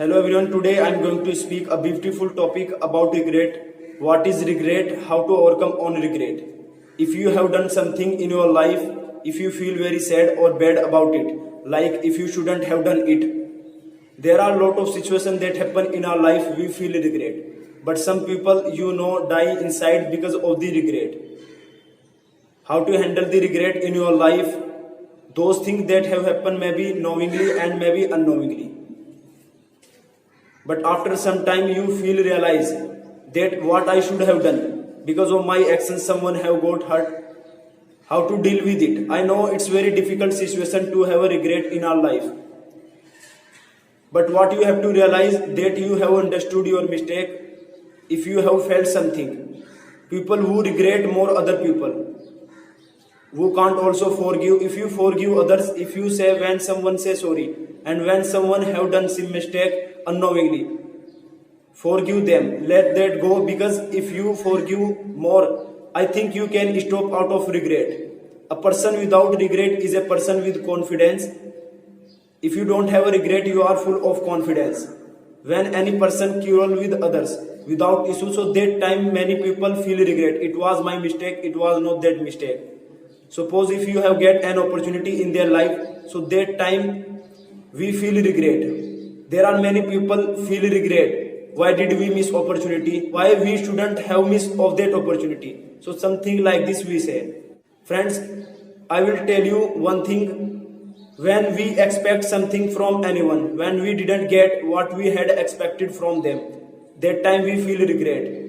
Hello everyone, today I am going to speak a beautiful topic about regret. What is regret? How to overcome on regret? If you have done something in your life, if you feel very sad or bad about it, like if you shouldn't have done it, there are a lot of situations that happen in our life we feel regret. But some people die inside because of the regret. How to handle the regret in your life? Those things that have happened maybe knowingly and maybe unknowingly. But after some time you realize that what I should have done, because of my actions someone have got hurt. How to deal with it? I know it's very difficult situation to have a regret in our life. But what you have to realize that you have understood your mistake. If you have felt something, people who regret more other people, who can't also forgive. If you forgive others, if you say when someone say sorry, and when someone have done some mistake unknowingly, forgive them, let that go, because if you forgive more, I think you can stop out of regret. A person without regret is a person with confidence. If you don't have a regret, you are full of confidence. When any person quarrel with others without issue, so that time many people feel regret. It was my mistake, it was not that mistake. Suppose if you have get an opportunity in their life, so that time we feel regret. There are many people feel regret. Why did we miss opportunity? Why we shouldn't have missed of that opportunity? So something like this we say. Friends, I will tell you one thing. When we expect something from anyone, when we didn't get what we had expected from them, that time we feel regret.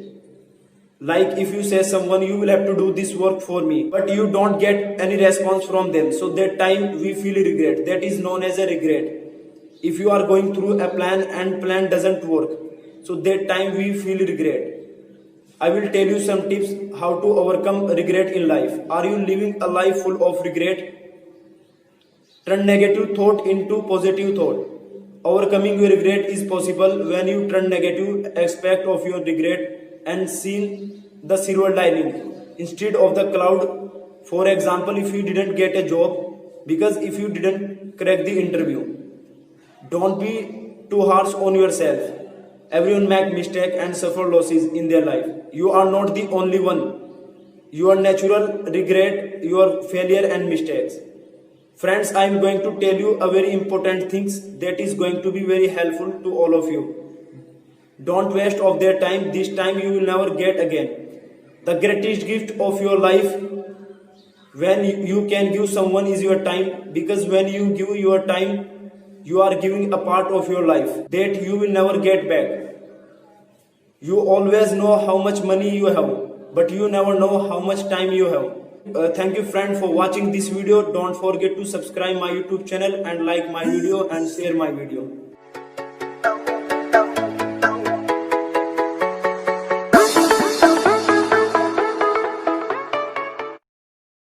Like if you say someone, you will have to do this work for me, but you don't get any response from them, so that time we feel regret. That is known as a regret. If you are going through a plan and plan doesn't work, so that time we feel regret. I will tell you some tips how to overcome regret in life. Are you living a life full of regret? Turn negative thought into positive thought. Overcoming your regret is possible when you turn negative aspect of your regret and see the silver lining instead of the cloud. For example, if you didn't get a job because if you didn't crack the interview, don't be too harsh on yourself. Everyone make mistake and suffer losses in their life. You are not the only one. Your natural regret, your failure and mistakes. Friends, I am going to tell you a very important things that is going to be very helpful to all of you. Don't waste of their time. This time you will never get again. The greatest gift of your life when you can give someone is your time, because when you give your time, you are giving a part of your life that you will never get back. You always know how much money you have, but you never know how much time you have. Thank you friend for watching this video. Don't forget to subscribe my YouTube channel and like my video and share my video.